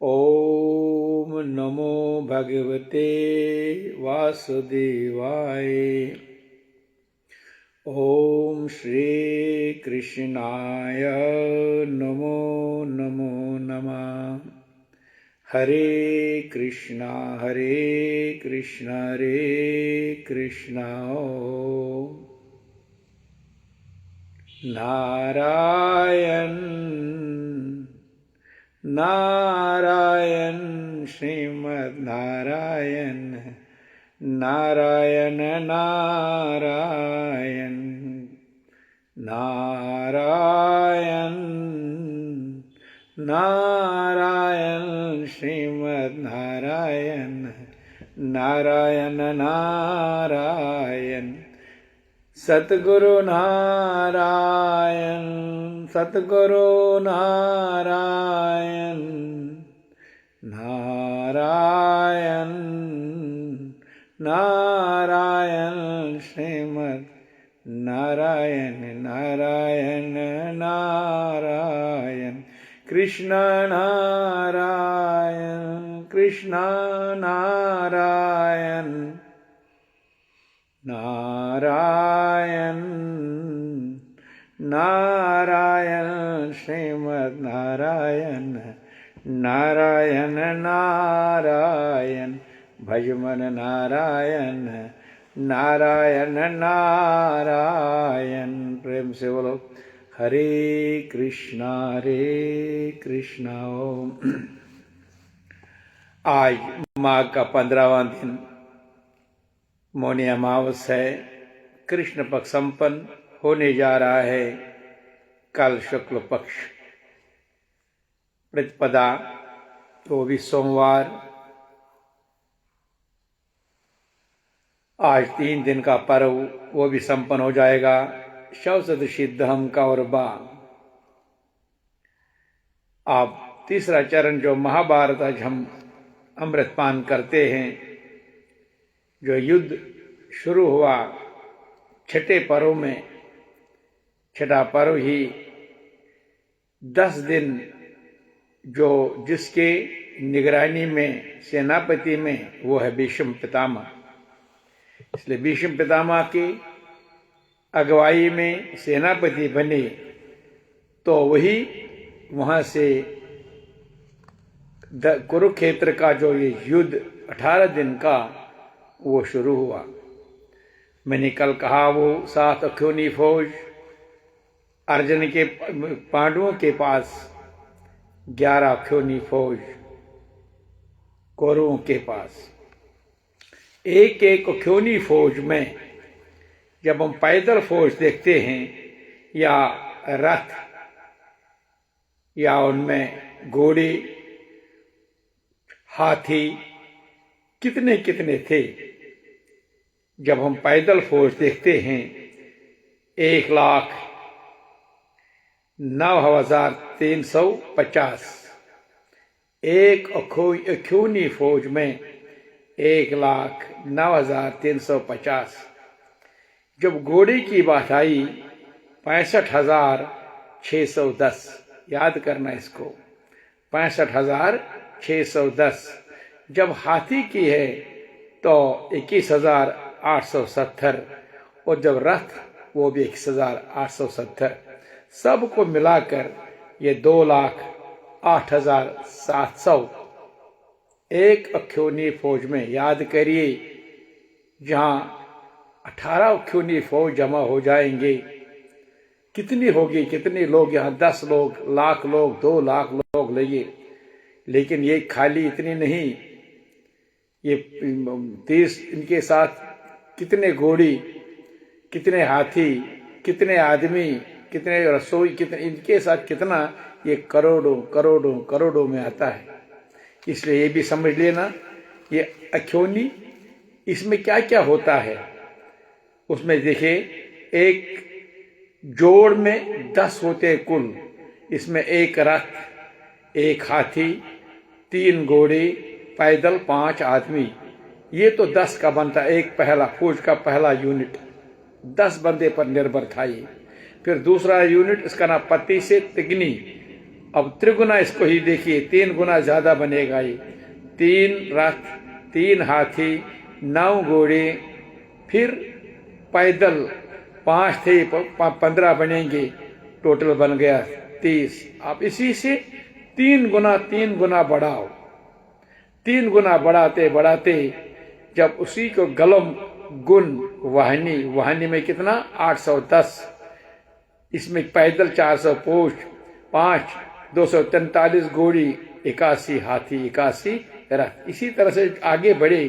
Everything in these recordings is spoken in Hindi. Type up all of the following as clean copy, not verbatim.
ओम नमो भगवते वासुदेवाय। ओम श्री कृष्णाय नमो नमो नमः। हरे कृष्णा हरे कृष्णा नारायण नारायण श्रीमद् नारायण नारायण नारायण नारायण नारायण श्रीमद् नारायण नारायण नारायण सतगुरु नारायण सतगुरु नारायण नारायण नारायण श्रीमद् नारायण नारायण नारायण कृष्ण नारायण नारायण नारायण श्रीमद् नारायण नारायण नारायण भजमन नारायण नारायण नारायण। प्रेम से बोलो हरे कृष्णा ओम। आज माघ का 15वां दिन मौनी अमावस है। कृष्ण पक्ष संपन्न होने जा रहा है। कल शुक्ल पक्ष प्रतिपदा तो भी सोमवार। आज 3 दिन का पर्व वो भी संपन्न हो जाएगा। शवसदृशिद्धम कौरबा। आप तीसरा चरण जो महाभारत आज हम अमृतपान करते हैं, जो युद्ध शुरू हुआ छठे पर्व में, छठा पर्व ही 10 दिन जो जिसके निगरानी में सेनापति में वो है भीष्म पितामह। इसलिए भीष्म पितामह की अगुवाई में सेनापति बने तो वही वहां से कुरुक्षेत्र का जो ये युद्ध 18 दिन का वो शुरू हुआ। मैंने कल कहा वो 7 अख्योनी फौज अर्जुन के पांडवों के पास, 11 अख्योनी फौज कौरवों के पास। एक एक अख्योनी फौज में जब हम पैदल फौज देखते हैं या रथ या उनमें घोड़े हाथी कितने कितने थे, जब हम पैदल फौज देखते हैं 1,09,350। एक अख्योनी फौज में 1,09,350। जब घोड़े की बात आई 65,610। याद करना इसको, 65,610। जब हाथी की है तो 21,870 और जब रथ वो भी 21,870। सबको मिलाकर ये 2,08,700 एक अख्योनी फौज में। याद करिए, जहां 18 अख्योनी फौज जमा हो जाएंगे कितनी होगी, कितने लोग यहाँ, 10 लोग, लाख लोग, 2 लाख लोग लगे। लेकिन ये खाली इतनी नहीं, ये 30 इनके साथ कितने घोड़ी, कितने हाथी, कितने आदमी, कितने रसोई, कितने इनके साथ कितना, ये करोड़ों करोड़ों करोड़ों में आता है। इसलिए ये भी समझ लेना, ये अख्योनी इसमें क्या क्या होता है। उसमें देखिए, एक जोड़ में 10 होते हैं कुल। इसमें एक रथ, एक हाथी, 3 घोड़े, पैदल 5 आदमी। ये तो 10 का बनता। एक पहला फौज का पहला यूनिट 10 बंदे पर निर्भर था ये। फिर दूसरा यूनिट, इसका नाम पति से तिगनी, अब त्रिगुना इसको ही देखिए, 3 गुना ज्यादा बनेगा ये। 3 रथ, 3 हाथी, 9 घोड़े, फिर पैदल 5 थे, 15 बनेंगे, टोटल बन गया 30। आप इसी से 3 गुना बढ़ाओ। 3 गुना बढ़ाते बढ़ाते जब उसी को गलम गुण वाहिनी, वाहिनी में कितना 810, इसमें पैदल 400 पोष, 5 243 घोड़ी, 81 हाथी, 81 रथ, इसी तरह से आगे बढ़े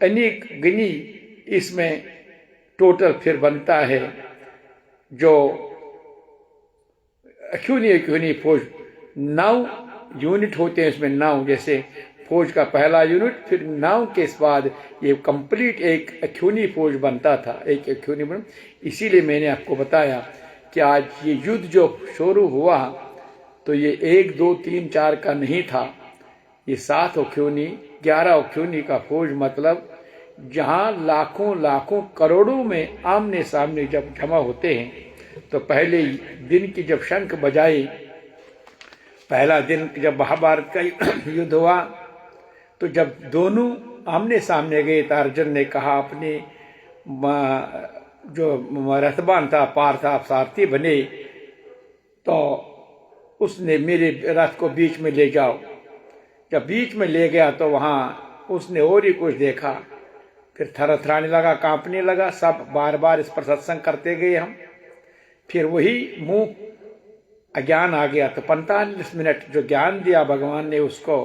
अनेक गिनी, इसमें टोटल फिर बनता है जो अख्यूनी फौज 9 यूनिट होते हैं। इसमें 9, जैसे फौज का पहला यूनिट, फिर 9 के बाद ये कंप्लीट एक अख्यूनी फौज बनता था, एक अख्यूनी बन। इसीलिए मैंने आपको बताया कि आज ये युद्ध जो शुरू हुआ तो ये 1 2 3 4 का नहीं था, ये 7 अख्यूनी 11 अख्यूनी का फौज, मतलब जहां लाखों लाखों करोड़ों में आमने सामने जब जमा होते हैं तो पहले दिन की जब शंख बजाए, पहला दिन जब महाभारत का युद्ध हुआ तो जब दोनों आमने सामने गए तो अर्जुन ने कहा अपने जो रथबान था, पार्थ था, सारथी बने, तो उसने मेरे रथ को बीच में ले जाओ। जब बीच में ले गया तो वहां उसने और ही कुछ देखा, फिर थरथराने लगा, कांपने लगा। सब बार बार इस पर सत्संग करते गए हम, फिर वही मुंह अज्ञान आ गया। तो 45 मिनट जो ज्ञान दिया भगवान ने उसको,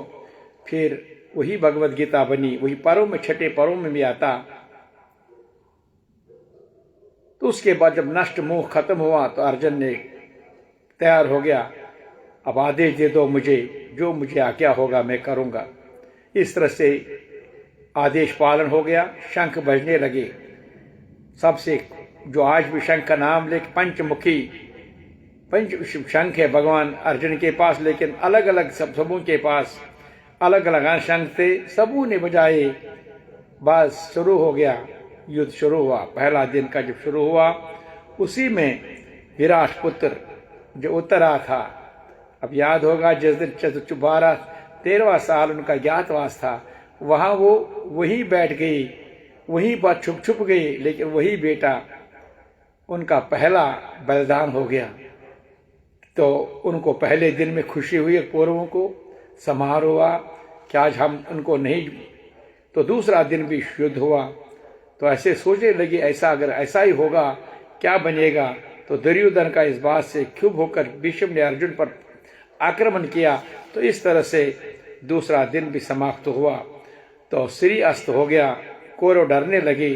फिर वही भगवत गीता बनी, वही परों में, छठे परों में भी आता। तो उसके बाद जब नष्ट मोह खत्म हुआ तो अर्जुन ने तैयार हो गया, अब आदेश दे दो मुझे, जो मुझे आज्ञा होगा मैं करूंगा। इस तरह से आदेश पालन हो गया, शंख बजने लगे सबसे, जो आज भी शंख का नाम लेके पंचमुखी शंख है भगवान अर्जुन के पास, लेकिन अलग अलग सबों के पास अलग अलग शंख थे, सबों ने बजाए। बस शुरू हो गया, युद्ध शुरू हुआ। पहला दिन का जब शुरू हुआ उसी में विराट पुत्र जो उतरा था, अब याद होगा जिस दिन 13वां साल उनका ज्ञातवास था, वहां वो वहीं बैठ गई, वहीं पर छुप छुप गई, लेकिन वही बेटा उनका पहला बलिदान हो गया। तो उनको पहले दिन में खुशी हुई, कौरवों को समारोह हुआ कि आज हम उनको नहीं। तो दूसरा दिन भी युद्ध हुआ, तो ऐसे सोचने लगे ऐसा अगर ऐसा ही होगा क्या बनेगा। तो दुर्योधन का इस बात से क्षुब्ध होकर भीष्म ने अर्जुन पर आक्रमण किया। तो इस तरह से दूसरा दिन भी समाप्त हुआ, तो श्री अस्त हो गया, कौरव डरने लगे।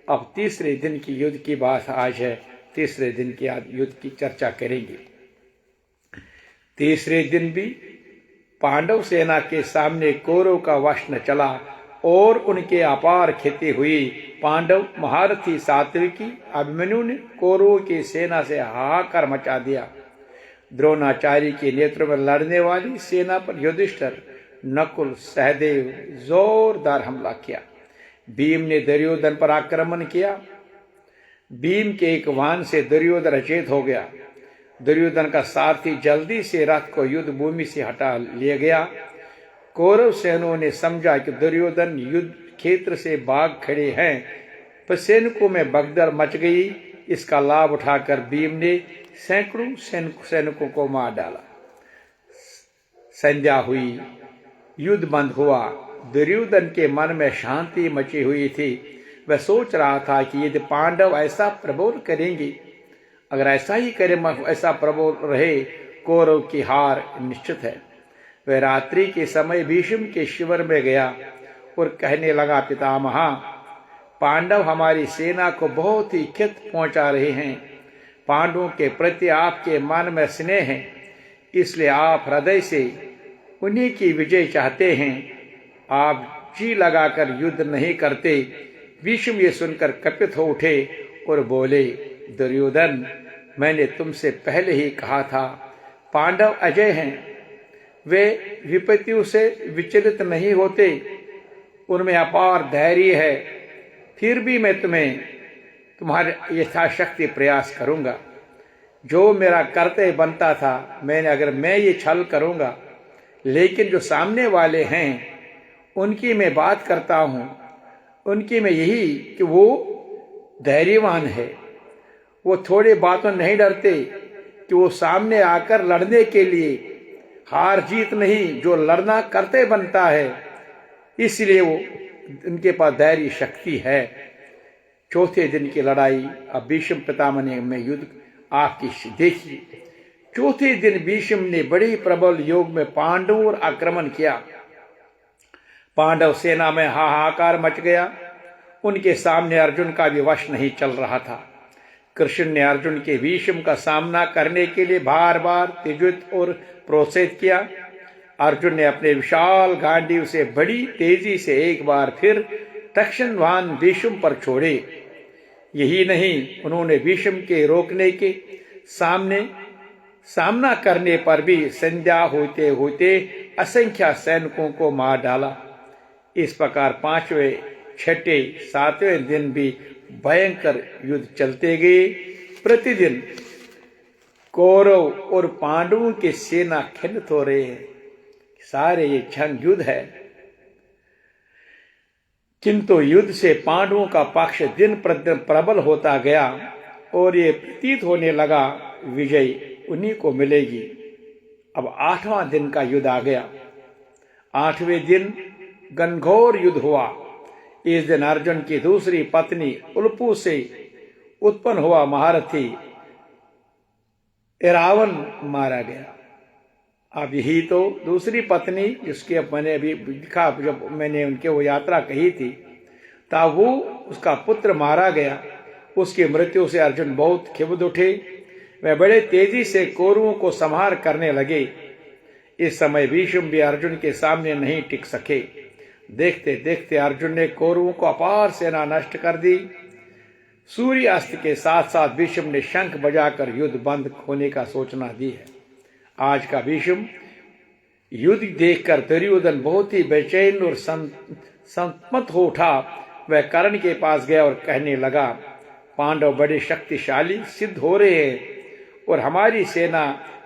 अब तीसरे दिन की युद्ध की बात आज है, तीसरे दिन की युद्ध की चर्चा करेंगे। तीसरे दिन भी पांडव सेना के सामने कौरव का वश न चला और उनके अपार खेती हुई। पांडव महारथी सात्विकी अभिमन्यु ने कौरवों की सेना से हाहाकार मचा दिया। द्रोणाचार्य के नेतृत्व में लड़ने वाली सेना पर युधिष्ठिर, नकुल, सहदेव जोरदार हमला किया। भीम ने दुर्योधन पर आक्रमण किया। भीम के एक वाहन से दुर्योधन अचेत हो गया। दुर्योधन का सारथी जल्दी से रथ को युद्ध भूमि से हटा लिया गया। कौरव सैनिकों ने समझा कि दुर्योधन युद्ध क्षेत्र से भाग खड़े हैं, पर सैनिकों में भगदड़ मच गई। इसका लाभ उठाकर भीम ने सैकड़ों सैनिकों को मार डाला। संध्या हुई, युद्ध बंद हुआ। दुर्योधन के मन में शांति मची हुई थी। वह सोच रहा था कि यदि पांडव ऐसा प्रबोध करेंगे, अगर ऐसा ही करे, ऐसा प्रबोध रहे, कौरव की हार निश्चित है। वह रात्रि के समय भीष्म के शिविर में गया और कहने लगा, पितामहा, पांडव हमारी सेना को बहुत ही क्षति पहुंचा रहे हैं। पांडवों के प्रति आपके मन में स्नेह है, इसलिए आप हृदय से उन्हीं की विजय चाहते हैं। आप जी लगाकर युद्ध नहीं करते। भीष्म ये सुनकर कपित हो उठे और बोले, दुर्योधन, मैंने तुमसे पहले ही कहा था, पांडव अजय हैं। वे विपत्तियों से विचलित नहीं होते, उनमें अपार धैर्य है। फिर भी मैं तुम्हारे यथाशक्ति प्रयास करूंगा। जो मेरा कर्तव्य बनता था, अगर मैं ये छल करूंगा, लेकिन जो सामने वाले हैं उनकी मैं बात करता हूं, उनकी मैं यही कि वो धैर्यवान है, वो थोड़ी बातों नहीं डरते, कि वो सामने आकर लड़ने के लिए, हार जीत नहीं, जो लड़ना कर्तव्य बनता है, इसलिए वो उनके पास धैर्य शक्ति है। चौथे दिन की लड़ाई। अब भीष्म पितामह ने में युद्ध आपकी देखिए। चौथे दिन भीष्म ने बड़े प्रबल योग में पांडवों पर आक्रमण किया। पांडव सेना में हाहाकार मच गया। उनके सामने अर्जुन का भी वश नहीं चल रहा था। कृष्ण ने अर्जुन के भीष्म का सामना करने के लिए बार बार तेजुत और प्रोत्साहित किया। अर्जुन ने अपने विशाल गांडीव से बड़ी तेजी से एक बार फिर तक्षणवान भीष्म पर छोड़े। यही नहीं, उन्होंने भीष्म के रोकने के सामना करने पर भी संध्या होते होते असंख्य सैनिकों को मार डाला। इस प्रकार पांचवें, छठे, सातवें दिन भी भयंकर युद्ध चलते गए। प्रतिदिन कौरव और पांडवों की सेना खिन्नत हो रहे हैं। सारे ये जंग युद्ध है, किंतु युद्ध से पांडवों का पक्ष दिन प्रतिदिन प्रबल होता गया और ये प्रतीत होने लगा विजय उन्हीं को मिलेगी। अब 8वां दिन का युद्ध आ गया। 8वें दिन घनघोर युद्ध हुआ। इस दिन अर्जुन की दूसरी पत्नी उल्पू से उत्पन्न हुआ महारथी रावण मारा गया। अब यही तो दूसरी पत्नी, जिसकी अब मैंने अभी दिखा, जब मैंने उनके वो यात्रा कही थी, तब वो उसका पुत्र मारा गया। उसकी मृत्यु से अर्जुन बहुत क्षिप्त उठे। वे बड़े तेजी से कौरवों को संहार करने लगे। इस समय भीष्म भी अर्जुन के सामने नहीं टिक सके। देखते देखते अर्जुन ने कौरवों को अपार सेना नष्ट कर दी। सूर्यास्त के साथ साथ भीष्म ने शंख बजाकर युद्ध बंद होने का सूचना दी है। आज का भीष्म युद्ध देखकर दुर्योधन बहुत ही बेचैन और संतमत हो उठा। वह कर्ण के पास गया और कहने लगा, पांडव बड़े शक्तिशाली सिद्ध हो रहे हैं और हमारी सेना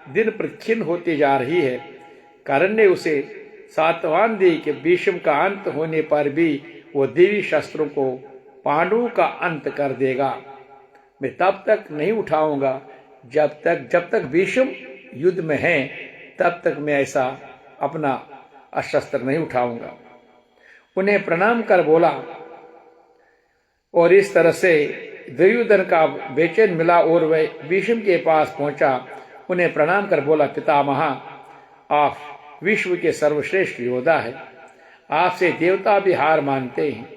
दिन प्रतिदिन होती जा रही है। कर्ण ने उसे सावधान दी कि भीष्म का अंत होने पर भी वो देवी शस्त्रों को पांडवों का अंत कर देगा। मैं तब तक नहीं उठाऊंगा जब तक भीष्म युद्ध में है, तब तक मैं ऐसा अपना अस्त्र नहीं उठाऊंगा। उन्हें प्रणाम कर बोला और इस तरह से दुर्योधन का बेचैन मिला और वह भीष्म के पास पहुंचा। उन्हें प्रणाम कर बोला, पितामह, आप विश्व के सर्वश्रेष्ठ योद्धा है। आपसे देवता भी हार मानते हैं,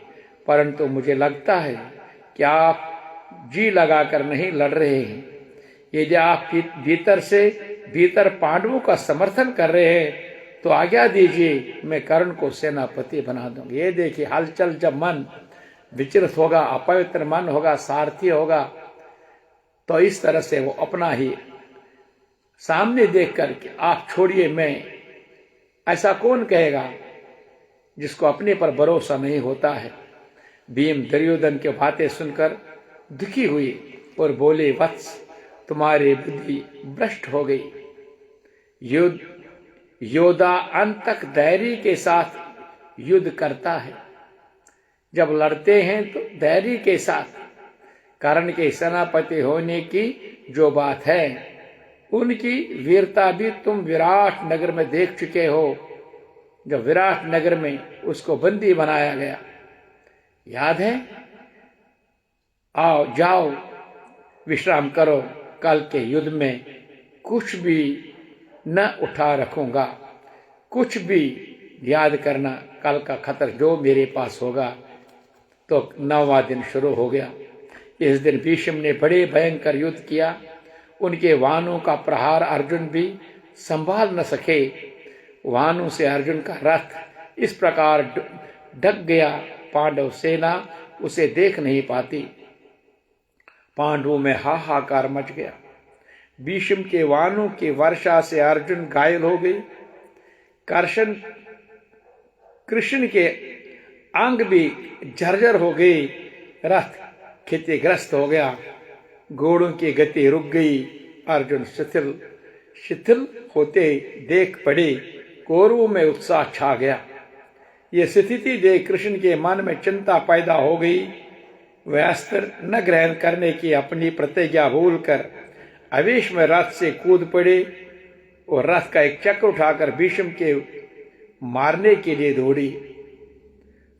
परंतु मुझे लगता है कि आप जी लगाकर नहीं लड़ रहे हैं। यदि आप भीतर पांडवों का समर्थन कर रहे हैं तो आज्ञा दीजिए, मैं कर्ण को सेनापति बना दूंगा। ये देखिए, हलचल जब मन विचलित होगा, अपवित्र मन होगा, सारथी होगा, तो इस तरह से वो अपना ही सामने देख करके आप छोड़िए, मैं, ऐसा कौन कहेगा जिसको अपने पर भरोसा नहीं होता है। भीम दुर्योधन की बातें सुनकर दुखी हुई और बोले, वत्स, तुम्हारी बुद्धि भ्रष्ट हो गई। योद्धा अंत तक धैर्य के साथ युद्ध करता है। जब लड़ते हैं तो धैर्य के साथ। कर्ण के सेनापति होने की जो बात है, उनकी वीरता भी तुम विराट नगर में देख चुके हो। जब विराट नगर में उसको बंदी बनाया गया, याद है? आओ, जाओ, विश्राम करो, कल के युद्ध में कुछ भी न उठा रखूंगा। कुछ भी याद करना, कल का खतर जो मेरे पास होगा। तो 9वां दिन शुरू हो गया। इस दिन भीष्म ने बड़े भयंकर युद्ध किया। उनके वाहनों का प्रहार अर्जुन भी संभाल न सके। वाहनों से अर्जुन का रथ इस प्रकार ढक गया, पांडव सेना उसे देख नहीं पाती। पांडवों में हाहाकार मच गया। भीष्म के वाहनों की वर्षा से अर्जुन घायल हो गई। कृष्ण के अंग भी जर्जर हो गई। रथ क्षतिग्रस्त हो गया। घोड़ों की गति रुक गई। अर्जुन शिथिल शिथिल होते देख पड़े। कौरवों में उत्साह छा गया। ये स्थिति देख कृष्ण के मन में चिंता पैदा हो गई। वे अस्त्र न ग्रहण करने की अपनी प्रतिज्ञा भूलकर आवेश में रथ से कूद पड़े और रथ का एक चक्र उठाकर भीष्म के मारने के लिए दौड़ी।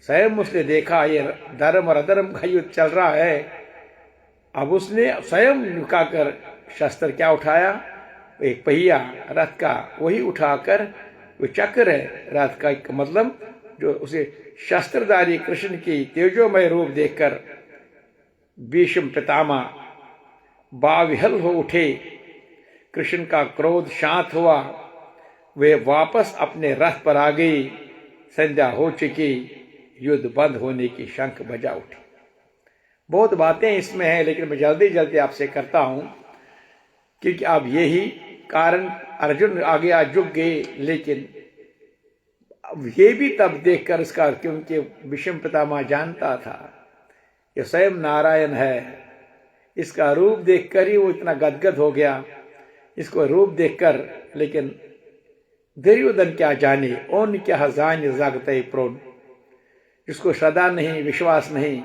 स्वयं उसने देखा ये धर्म और अधर्म का युद्ध चल रहा है। अब उसने स्वयं झुकाकर शस्त्र क्या उठाया, एक पहिया रथ का, वही उठाकर वो चक्र है रथ का, मतलब जो उसे शस्त्रधारी कृष्ण की तेजोमय रूप देखकर भीष्म पितामह बाविहल हो उठे। कृष्ण का क्रोध शांत हुआ। वे वापस अपने रथ पर आ गई। संध्या हो चुकी, युद्ध बंद होने की शंख बजा उठी। बहुत बातें इसमें हैं, लेकिन मैं जल्दी जल्दी आपसे करता हूं, क्योंकि अब यही कारण अर्जुन आगे झुक गए। लेकिन अब ये भी तब देखकर इसका, क्योंकि भीष्म पितामह जानता था ये स्वयं नारायण है, इसका रूप देखकर ही वो इतना गदगद हो गया, इसको रूप देखकर। लेकिन दुर्योधन क्या जाने, ओन क्या जान जागते प्रोन, जिसको श्रद्धा नहीं, विश्वास नहीं,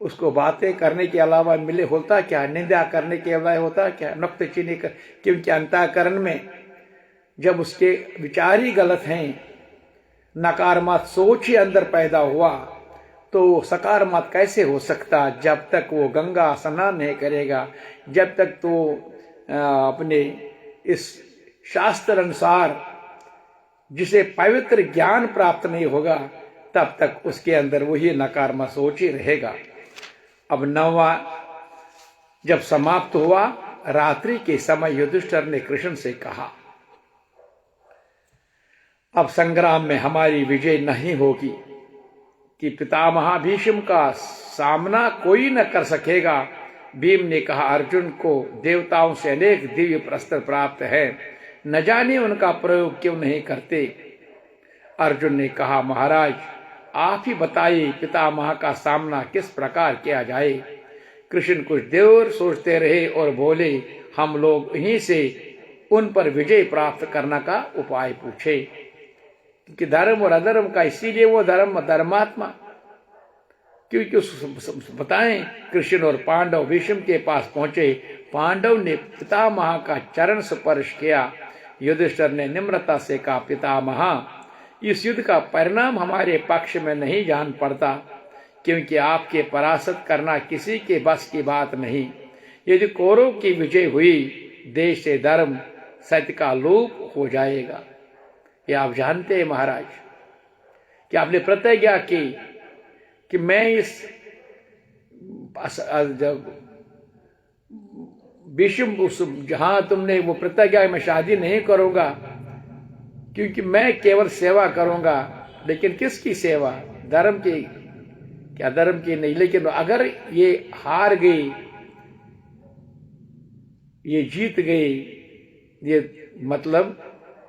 उसको बातें करने के अलावा मिले होता क्या, निंदा करने के अलावा होता क्या, नुक्ताचीनी कर। क्योंकि अंतःकरण में जब उसके विचार ही गलत हैं, नकारात्मक सोच ही अंदर पैदा हुआ, तो सकारात्मक कैसे हो सकता। जब तक वो गंगा स्नान नहीं करेगा, जब तक तो अपने इस शास्त्र अनुसार जिसे पवित्र ज्ञान प्राप्त नहीं होगा, तब तक उसके अंदर वही नकारात्मक सोच ही रहेगा। अब 9वां जब समाप्त हुआ, रात्रि के समय युधिष्ठिर ने कृष्ण से कहा, अब संग्राम में हमारी विजय नहीं होगी, कि पितामह भीष्म का सामना कोई न कर सकेगा। भीम ने कहा, अर्जुन को देवताओं से अनेक दिव्य अस्त्र प्राप्त है, न जाने उनका प्रयोग क्यों नहीं करते। अर्जुन ने कहा, महाराज आप ही बताइए पितामह का सामना किस प्रकार किया जाए। कृष्ण कुछ देर सोचते रहे और बोले, हम लोग यहीं से उन पर विजय प्राप्त करने का उपाय पूछे। कि धर्म और अधर्म का, इसीलिए वो धर्मात्मा, क्योंकि बताएं कृष्ण और पांडव भीष्म के पास पहुंचे। पांडव ने पितामह का चरण स्पर्श किया। युधिष्ठिर ने निम्रता से कहा, पितामह इस युद्ध का परिणाम हमारे पक्ष में नहीं जान पड़ता, क्योंकि आपके परास्त करना किसी के बस की बात नहीं। यदि कौरव की विजय हुई, देश से धर्म सत्य का लोप हो जाएगा। ये आप जानते हैं महाराज, कि आपने प्रतिज्ञा की कि मैं इस भीष्म, जहां तुमने वो प्रतिज्ञा में शादी नहीं करूंगा, क्योंकि मैं केवल सेवा करूंगा। लेकिन किसकी सेवा, धर्म की क्या, धर्म की नहीं। लेकिन अगर ये हार गई, ये जीत गई, ये मतलब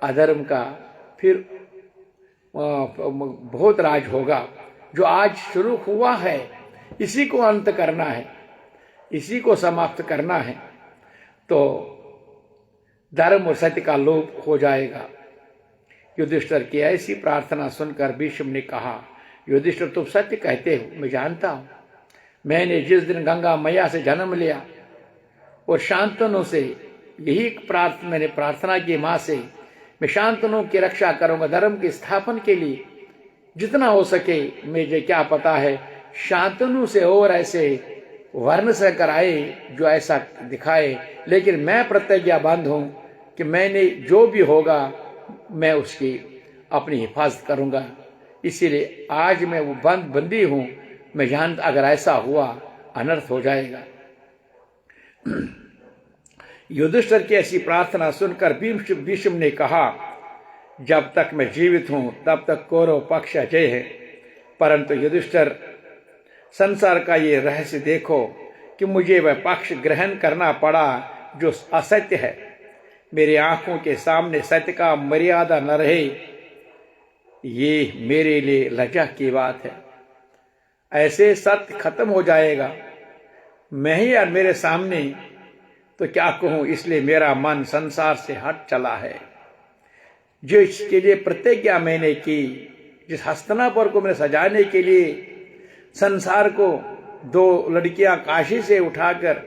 अधर्म का, फिर बहुत राज होगा। जो आज शुरू हुआ है, इसी को अंत करना है, इसी को समाप्त करना है, तो धर्म और सत्य का लोप हो जाएगा। युधिष्ठिर की ऐसी प्रार्थना सुनकर भीष्म ने कहा, युधिष्ठिर तुम सत्य कहते हो, मैं जानता हूं। मैंने जिस दिन गंगा मैया से जन्म लिया और शांतनु से यही मैंने प्रार्थना की, मां से मैं शांतनु की रक्षा करूंगा, धर्म की स्थापन के लिए जितना हो सके। मुझे क्या पता है शांतनु से और ऐसे वर्ण से कराए जो ऐसा दिखाए, लेकिन मैं प्रतिज्ञाबद्ध हूं कि मैंने जो भी होगा मैं उसकी अपनी हिफाजत करूंगा। इसीलिए आज मैं वो बंदी हूं, मैं जानता अगर ऐसा हुआ अनर्थ हो जाएगा। युधिष्ठिर की ऐसी प्रार्थना सुनकर भीष्म ने कहा, जब तक मैं जीवित हूं तब तक कौरव पक्ष अजय है। परंतु युधिष्ठिर, संसार का ये रहस्य देखो कि मुझे वह पक्ष ग्रहण करना पड़ा जो असत्य है। मेरी आंखों के सामने सत्य का मर्यादा न रहे, ये मेरे लिए लज्जा की बात है। ऐसे सत्य खत्म हो जाएगा। मैं ही और मेरे सामने तो क्या कहूं, इसलिए मेरा मन संसार से हट चला है। जो इसके लिए प्रतिज्ञा मैंने की, जिस हस्तिनापुर को मैंने सजाने के लिए संसार को 2 लड़कियां काशी से उठाकर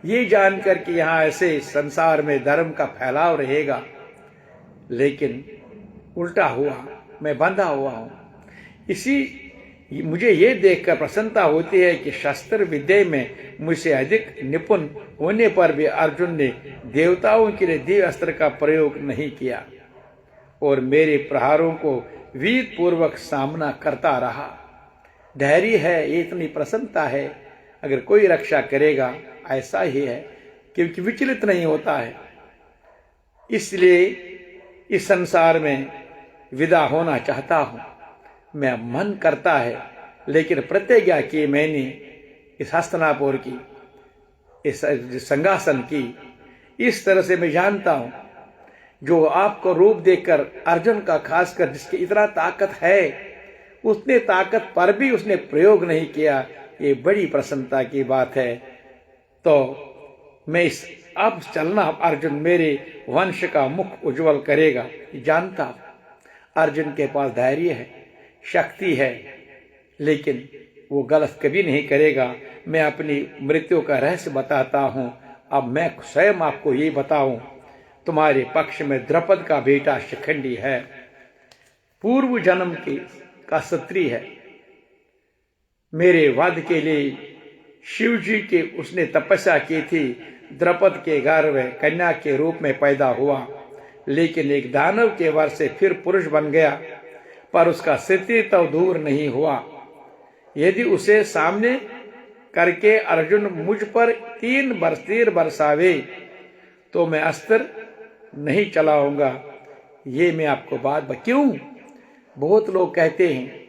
ये जानकर कि यहां ऐसे संसार में धर्म का फैलाव रहेगा, लेकिन उल्टा हुआ, मैं बंधा हुआ हूं। मुझे ये देखकर प्रसन्नता होती है कि शस्त्र विद्या में मुझसे अधिक निपुण होने पर भी अर्जुन ने देवताओं के लिए दिव्य अस्त्र का प्रयोग नहीं किया और मेरे प्रहारों को वीर पूर्वक सामना करता रहा। धैर्य है, ये इतनी प्रसन्नता है। अगर कोई रक्षा करेगा ऐसा ही है, क्योंकि विचलित नहीं होता है। इसलिए इस संसार में विदा होना चाहता हूं। मैं मन करता है, लेकिन प्रतिज्ञा की मैंने इस हस्तिनापुर की, इस संघासन की। इस तरह से मैं जानता हूं, जो आपको रूप देखकर अर्जुन का खासकर जिसकी इतना ताकत है, उसने ताकत पर भी उसने प्रयोग नहीं किया। ये बड़ी प्रसन्नता की बात है। तो मैं अब चलना, अर्जुन मेरे वंश का मुख उज्जवल करेगा, जानता हूं। अर्जुन के पास धैर्य है, शक्ति है, लेकिन वो गलत कभी नहीं करेगा। मैं अपनी मृत्यु का रहस्य बताता हूं। अब मैं स्वयं आपको ये बताऊं, तुम्हारे पक्ष में द्रौपद का बेटा शिखंडी है, पूर्व जन्म का क्षत्रिय है। मेरे वध के लिए शिव जी के उसने तपस्या की थी। द्रौपद के गर्भ में कन्या के रूप में पैदा हुआ, लेकिन एक दानव के वर से फिर पुरुष बन गया, पर उसका क्षत्रिय तो दूर नहीं हुआ। यदि उसे सामने करके अर्जुन मुझ पर 3 तीर बरसावे तो मैं अस्त्र नहीं चलाऊंगा। ये मैं आपको क्यों? बहुत लोग कहते हैं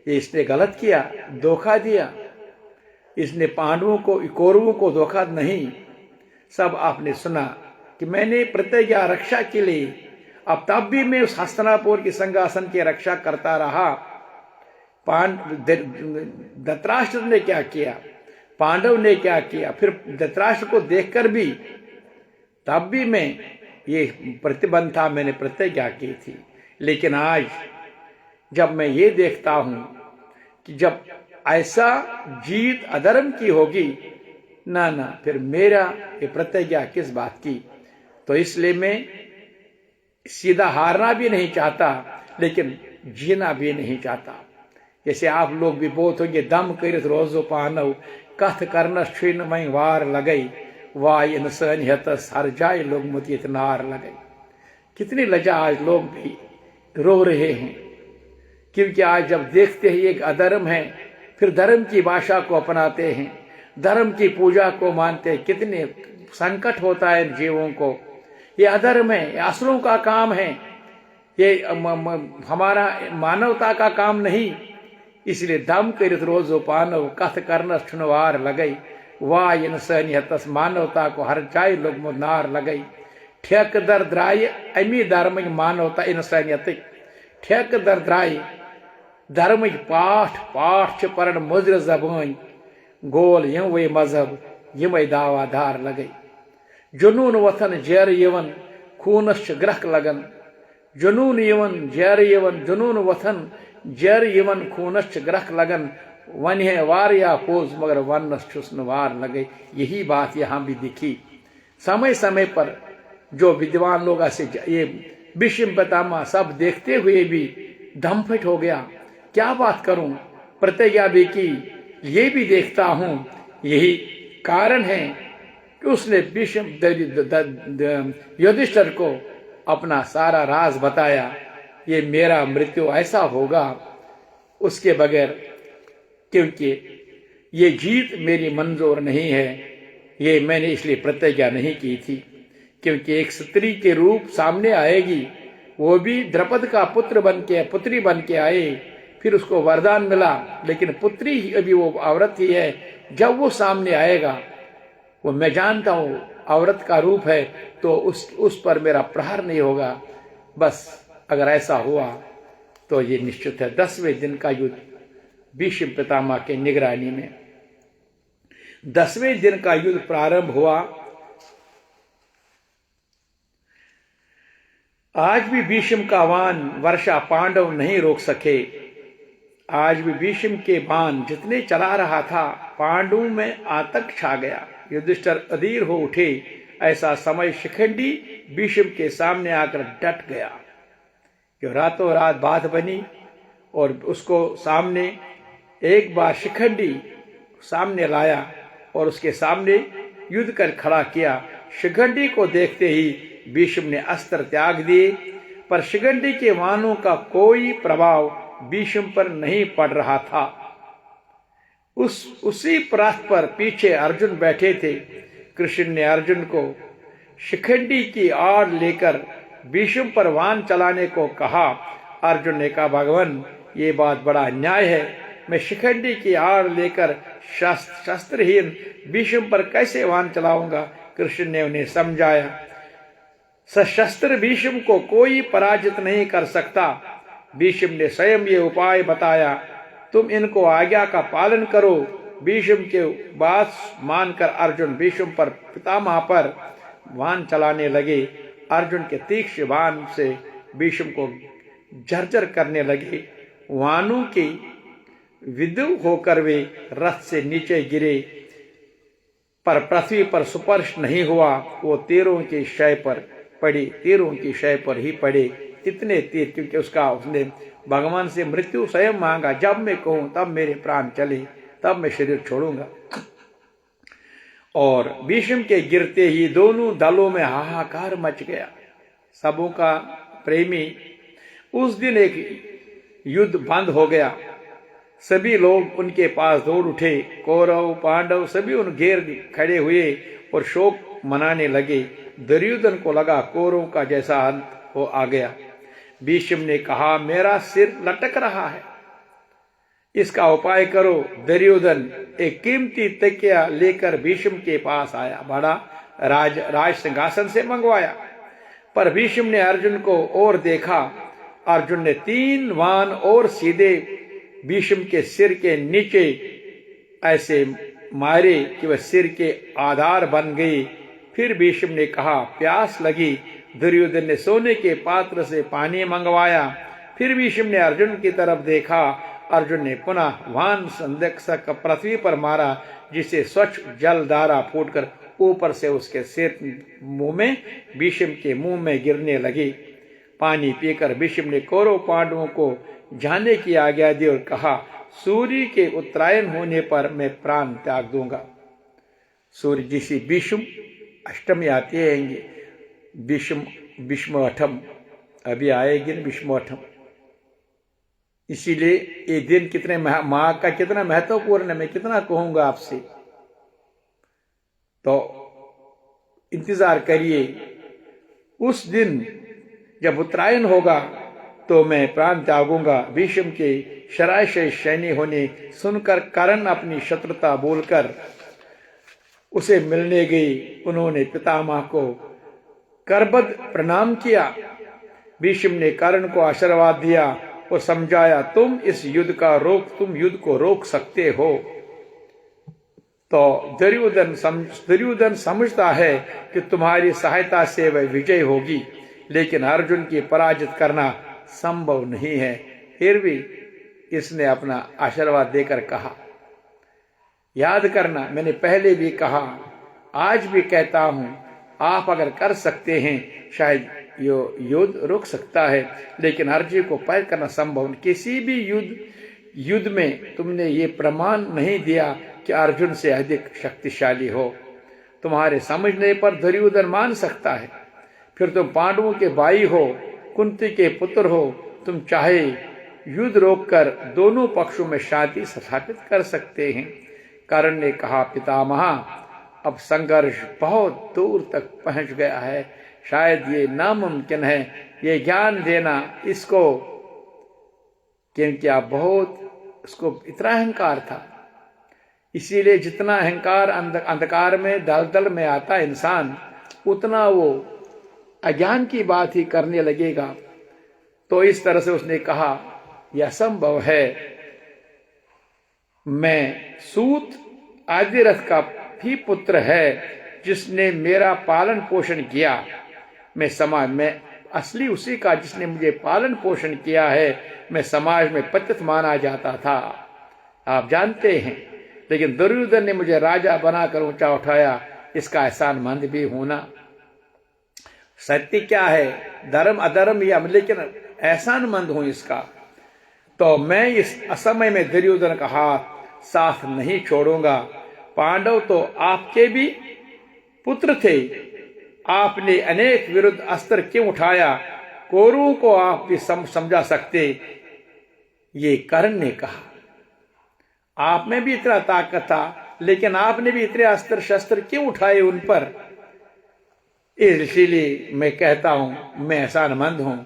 ये इसने गलत किया, धोखा दिया, इसने पांडवों को, कौरवों को धोखा नहीं। सब आपने सुना कि मैंने प्रतिज्ञा रक्षा के लिए, अब तब भी मैं उस हस्तिनापुर की संघासन की रक्षा करता रहा। धृतराष्ट्र ने क्या किया, पांडव ने क्या किया, फिर धृतराष्ट्र को देखकर भी तब भी मैं ये प्रतिबंध था, मैंने प्रतिज्ञा की थी। लेकिन आज जब मैं ये देखता हूं कि जब ऐसा जीत अधर्म की होगी, ना फिर मेरा ये प्रतिज्ञा किस बात की। तो इसलिए मैं सीधा हारना भी नहीं चाहता, लेकिन जीना भी नहीं चाहता। जैसे आप लोग भी बहुत होंगे, दम कर रोजो पानव कथ करना छीन मई वार लगई, वाह इंसान हतस हर जाए लोग मुतियत नार लगई। कितनी लजा आज लोग भी रो रहे हैं, क्योंकि आज जब देखते हैं एक अधर्म है, फिर धर्म की भाषा को अपनाते हैं, धर्म की पूजा को मानते हैं। कितने संकट होता है जीवों को। ये अधर्म है, ये असुरों का काम है, ये हमारा मानवता का काम नहीं। इसलिए दम कर रोजो पानव कथ करना छुनवार लगई, वाह इंसानियत मानवता को हर जाए लोग मुनार लगई। ठेक दर द्राय अमी धर्म मानवता इंसानियत, ठेक दर द्राय धर्म पाठ पाठ पढ़ मुजर जबान, गोल यम वे मजहब यम दावाधार लगई। जुनून वथन जैर यवन खूनश ग्रह लगन, जुनून यवन जैर यवन जुनून वथन जैर यवन खूनश ग्रह लगन। वन है वार या पोज मगर वन वार लगे। यही बात यहाँ भी दिखी। समय समय पर जो विद्वान लोग ऐसे ये विषम पितामह सब देखते हुए भी धमफट हो गया। क्या बात करूं, प्रतिज्ञा भी की, ये भी देखता हूं। यही कारण है कि उसने विषम युधिष्ठिर को अपना सारा राज बताया। ये मेरा मृत्यु ऐसा होगा उसके बगैर, क्योंकि ये जीत मेरी मंजूर नहीं है। ये मैंने इसलिए प्रतिज्ञा नहीं की थी, क्योंकि एक स्त्री के रूप सामने आएगी, वो भी द्रौपद का पुत्र बन के, पुत्री बन के आए, फिर उसको वरदान मिला, लेकिन पुत्री ही अभी वो औरत ही है। जब वो सामने आएगा, वो मैं जानता हूं औरत का रूप है, तो उस पर मेरा प्रहार नहीं होगा। बस अगर ऐसा हुआ तो ये निश्चित है। 10वें दिन का युद्ध भीष्म पितामह के निगरानी में 10वें दिन का युद्ध प्रारंभ हुआ। आज भी भीष्म का बाण वर्षा पांडव नहीं रोक सके। आज भी भीष्म के बाण जितने चला रहा था, पांडवों में आतंक छा गया। युधिष्ठिर अधीर हो उठे। ऐसा समय शिखंडी भीष्म के सामने आकर डट गया। जो रातों रात बात बनी और उसको सामने एक बार शिखंडी सामने लाया और उसके सामने युद्ध कर खड़ा किया। शिखंडी को देखते ही भीष्म ने अस्त्र त्याग दिए, पर शिखंडी के बाणों का कोई प्रभाव भीष्म पर नहीं पड़ रहा था। उसी पृष्ठ पर पीछे अर्जुन बैठे थे। कृष्ण ने अर्जुन को शिखंडी की आड़ लेकर भीष्म पर बाण चलाने को कहा। अर्जुन ने कहा, भगवान ये बात बड़ा अन्याय है। मैं शिखंडी की आड़ लेकर शस्त्रहीन भीष्म पर कैसे बाण चलाऊंगा। कृष्ण ने उन्हें समझाया, सशस्त्र भीष्म को कोई पराजित नहीं कर सकता। भीष्म ने स्वयं ये उपाय बताया, तुम इनको आज्ञा का पालन करो। भीष्म के बात मानकर अर्जुन भीष्म पर पितामह पर बाण चलाने लगे। अर्जुन के तीक्ष्ण बाण से भीष्म को झरझर करने लगे। बाणों की विद्युत होकर वे रथ से नीचे गिरे, पर पृथ्वी पर स्पर्श नहीं हुआ। वो तीरों की शय पर पड़ी, तीरों की शय पर ही पड़े। इतने तीर, क्योंकि उसने भगवान से मृत्यु स्वयं मांगा, जब मैं कहूं तब मेरे प्राण चले, तब मैं शरीर छोड़ूंगा। और भीष्म के गिरते ही दोनों दलों में हाहाकार मच गया। सबों का प्रेमी उस दिन एक युद्ध बंद हो गया। सभी लोग उनके पास दौड़ उठे। कौरव पांडव सभी उन घेर खड़े हुए और शोक मनाने लगे। दुर्योधन को लगा कौरवों का जैसा अंत हो आ गया। भीष्म ने कहा, मेरा सिर लटक रहा है, इसका उपाय करो। दुर्योधन एक कीमती तकिया लेकर भीष्म के पास आया। बड़ा राज सिंहासन से मंगवाया, पर भीष्म ने अर्जुन को और देखा। अर्जुन ने 3 बाण और सीधे भीष्म के सिर के नीचे ऐसे मारे कि वह सिर के आधार बन गई। फिर भीष्म ने कहा, प्यास लगी। दुर्योधन ने सोने के पात्र से पानी मंगवाया। फिर भीष्म ने अर्जुन की तरफ देखा। अर्जुन ने पुनः बाण संदक पृथ्वी पर मारा, जिसे स्वच्छ जल धारा फूटकर ऊपर से उसके सिर मुंह में भीष्म के मुंह में गिरने लगी। पानी पीकर भीष्म ने कौरव पांडवों को जाने की आज्ञा दी और कहा, सूर्य के उत्तरायण होने पर मैं प्राण त्याग दूंगा। सूर्य जिसी भीष्म अष्टमी आती है, भीष्मोत्तम अभी आएगी न भीष्मोत्तम। इसीलिए ये दिन कितने माँ का कितना महत्वपूर्ण है, मैं कितना कहूंगा आपसे। तो इंतजार करिए, उस दिन जब उत्तरायण होगा तो मैं प्राण त्यागूंगा। भीष्म के शराशय सैन्य होने सुनकर कर्ण अपनी शत्रुता बोलकर उसे मिलने गई। उन्होंने पितामह को करबद्ध प्रणाम किया। भीष्म ने कर्ण को आशीर्वाद दिया और समझाया, तुम युद्ध को रोक सकते हो। तो दुर्योधन समझता है कि तुम्हारी सहायता से वह विजय होगी, लेकिन अर्जुन की पराजित करना संभव नहीं है। फिर भी इसने अपना आशीर्वाद देकर कहा, याद करना, मैंने पहले भी कहा, आज भी कहता हूं, आप अगर कर सकते हैं शायद युद्ध रुक सकता है, लेकिन अर्जुन को पार करना संभव नहीं। किसी भी युद्ध में तुमने ये प्रमाण नहीं दिया कि अर्जुन से अधिक शक्तिशाली हो। तुम्हारे समझने पर दुर्योधन मान सकता है, फिर तुम पांडवों के भाई हो, कुंती के पुत्र हो, तुम चाहे युद्ध रोककर दोनों पक्षों में शांति स्थापित कर सकते हैं। कर्ण ने कहा, पितामह, अब संघर्ष बहुत दूर तक पहुंच गया है, शायद ये नामुमकिन है ये ज्ञान देना इसको, क्योंकि इसको इतना अहंकार था। इसीलिए जितना अहंकार अंधकार में दलदल में आता इंसान, उतना वो अज्ञान की बात ही करने लगेगा। तो इस तरह से उसने कहा, यह संभव है। मैं सूत आदिरथ का भी पुत्र है, जिसने मेरा पालन पोषण किया। मैं असली उसी का जिसने मुझे पालन पोषण किया है। मैं समाज में पतित माना जाता था, आप जानते हैं, लेकिन दुर्योधन ने मुझे राजा बनाकर ऊंचा उठाया। इसका एहसानमंद भी होना। सत्य क्या है, धर्म अधर्म या, लेकिन एहसानमंद हूं इसका। तो मैं इस असमय में दुर्योधन का हाथ साथ नहीं छोड़ूंगा। पांडव तो आपके भी पुत्र थे, आपने अनेक विरुद्ध अस्त्र क्यों उठाया? कौरवों को आप भी समझा सकते, ये कर्ण ने कहा। आप में भी इतना ताकत था, लेकिन आपने भी इतने अस्त्र शस्त्र क्यों उठाए उन पर? इसीलिए मैं कहता हूं, मैं एहसानमंद हूं,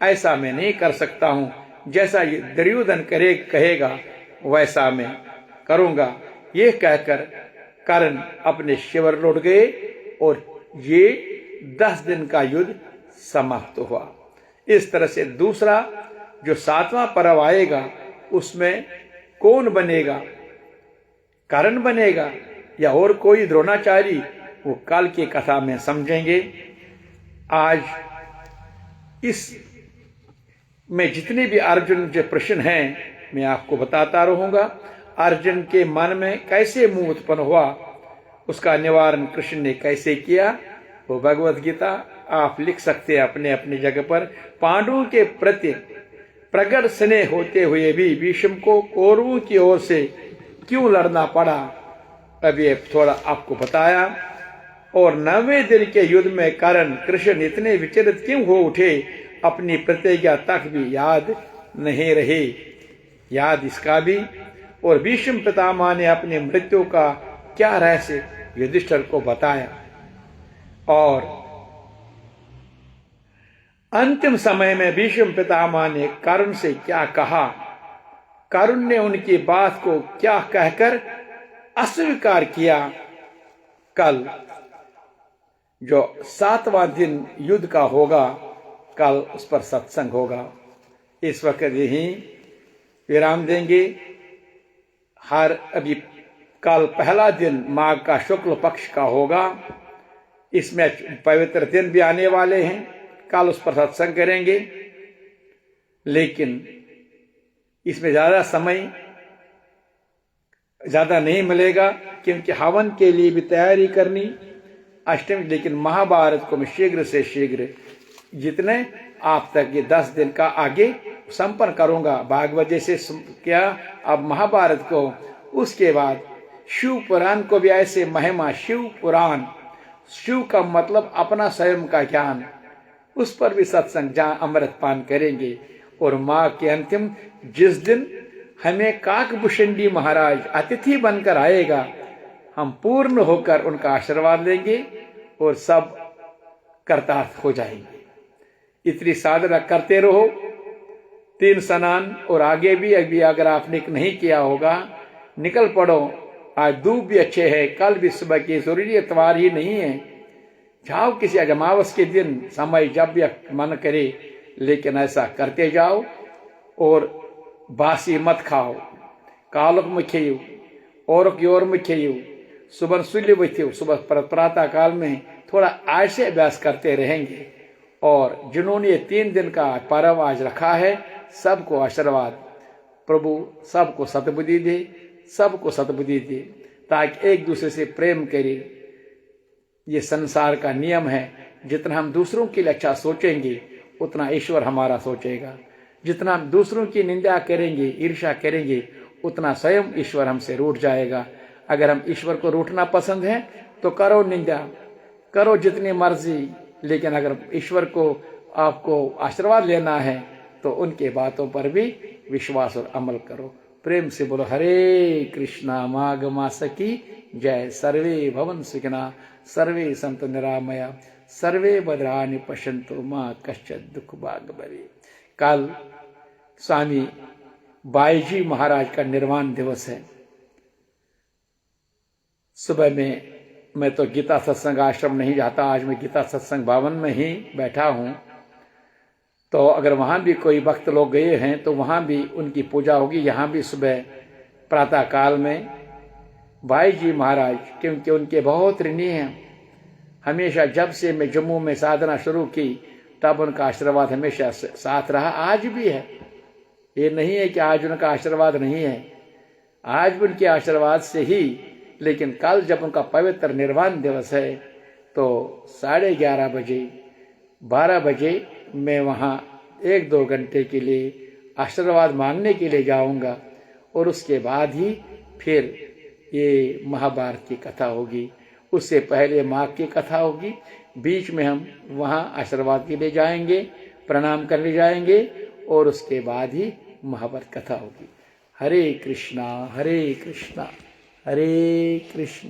ऐसा मैं नहीं कर सकता हूं। जैसा ये दुर्योधन कहेगा वैसा मैं करूंगा। ये कहकर कर्ण अपने शिविर लौट गए और ये 10 दिन का युद्ध समाप्त हुआ। इस तरह से दूसरा जो 7वां पर्व आएगा उसमें कौन बनेगा? कर्ण बनेगा या और कोई द्रोणाचार्य? वो कल की कथा में समझेंगे। आज इस में जितने भी अर्जुन के प्रश्न हैं मैं आपको बताता रहूंगा। अर्जुन के मन में कैसे मोह उत्पन्न हुआ, उसका निवारण कृष्ण ने कैसे किया, वो भगवत गीता आप लिख सकते हैं अपने अपनी जगह पर। पांडवों के प्रति प्रगट स्नेह होते हुए भी भीष्म को कौरवों की ओर से क्यों लड़ना पड़ा, अभी थोड़ा आपको बताया। और 9वें दिन के युद्ध में कर्ण कृष्ण इतने विचलित क्यों हो उठे, अपनी प्रतिज्ञा तक भी याद नहीं रही, याद इसका भी। और भीष्म पितामह ने अपनी मृत्यु का क्या रहस्य युधिष्ठिर को बताया। और अंतिम समय में भीष्म पितामह ने कर्ण से क्या कहा, कर्ण ने उनकी बात को क्या कहकर अस्वीकार किया। कल जो 7वां दिन युद्ध का होगा, कल उस पर सत्संग होगा। इस वक्त यही विराम देंगे। अभी कल पहला दिन माघ का शुक्ल पक्ष का होगा, इसमें पवित्र दिन भी आने वाले हैं, कल उस पर सत्संग करेंगे। लेकिन इसमें ज्यादा समय ज्यादा नहीं मिलेगा, क्योंकि हवन के लिए भी तैयारी करनी अष्टमी। लेकिन महाभारत को मैं शीघ्र से शीघ्र जितने आप तक ये 10 दिन का आगे संपन्न करूंगा। भागवत जैसे क्या अब महाभारत को, उसके बाद शिव पुराण को भी ऐसे महिमा। शिव पुराण, शिव का मतलब अपना स्वयं का ज्ञान, उस पर भी सत्संग जहां अमृत पान करेंगे। और माँ के अंतिम जिस दिन हमें काकभूषणी महाराज अतिथि बनकर आएगा, हम पूर्ण होकर उनका आशीर्वाद लेंगे और सब कृतार्थ हो जाएंगे। इतनी साधना करते रहो, 3 स्नान और आगे भी अभी अगर आपने नहीं किया होगा निकल पड़ो। आज धूप भी अच्छे है, कल भी सुबह की जरूरी इतवार ही नहीं है, जाओ किसी अमावस के दिन, समय जब भी मन करे, लेकिन ऐसा करते जाओ। और बासी मत खाओ, कालक में खेयो और की ओर में खेयो, सुबह सुल्य बचो। सुबह प्रातः काल में थोड़ा ऐसे अभ्यास करते रहेंगे। और जिन्होंने 3 दिन का पर्व आज रखा है, सबको आशीर्वाद प्रभु सबको सद्बुद्धि दे, सबको सद्बुद्धि दे, ताकि एक दूसरे से प्रेम करें। ये संसार का नियम है, जितना हम दूसरों के लिए अच्छा सोचेंगे उतना ईश्वर हमारा सोचेगा। जितना हम दूसरों की निंदा करेंगे, ईर्ष्या करेंगे, उतना स्वयं ईश्वर हमसे रूठ जाएगा। अगर हम ईश्वर को रूठना पसंद है तो करो निंदा, करो जितनी मर्जी, लेकिन अगर ईश्वर को आपको आशीर्वाद लेना है तो उनके बातों पर भी विश्वास और अमल करो। प्रेम से बोलो हरे कृष्णा। माघ मास की जय। सर्वे भवन सुखिना, सर्वे संतु निरामया, सर्वे भद्राणि पश्यन्तु मां कश्चित् दुःख भाग् भवेत्। कल स्वामी बाईजी महाराज का निर्वाण दिवस है। सुबह में मैं तो गीता सत्संग आश्रम नहीं जाता, आज मैं गीता सत्संग भवन में ही बैठा हूं। तो अगर वहां भी कोई भक्त लोग गए हैं तो वहां भी उनकी पूजा होगी। यहां भी सुबह प्रातः काल में भाई जी महाराज, क्योंकि उनके बहुत ऋणी हैं, हमेशा जब से मैं जम्मू में साधना शुरू की तब उनका आशीर्वाद हमेशा साथ रहा, आज भी है। ये नहीं है कि आज उनका आशीर्वाद नहीं है, आज भी उनके आशीर्वाद से ही। लेकिन कल जब उनका पवित्र निर्वाण दिवस है तो 11:30 बजे 12 बजे मैं वहाँ 1-2 घंटे के लिए आशीर्वाद मांगने के लिए जाऊंगा, और उसके बाद ही फिर ये महाभारत की कथा होगी। उससे पहले माँ की कथा होगी, बीच में हम वहाँ आशीर्वाद के लिए जाएंगे, प्रणाम करने जाएंगे, और उसके बाद ही महाभारत कथा होगी। हरे कृष्णा हरे कृष्णा हरे कृष्णा।